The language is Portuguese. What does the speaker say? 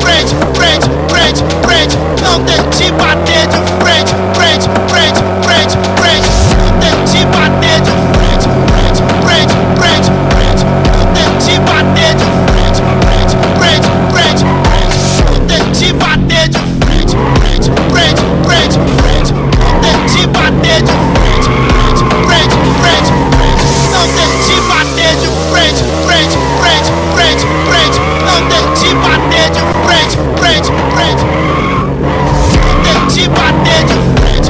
frente, frente, frente, frente. Não tente bater de frente, frente, frente, frente, frente. Não tente bater de frente, frente, frente, frente, frente. Não tente bater de frente, frente, frente, frente, frente. Não tente bater de frente, frente, frente, frente, frente. Não tente bater de frente, frente, frente, frente, frente. Não tente bater de frente, frente, frente, frente, frente. Não tente bater de frente, frente, frente. Não tente bater de frente.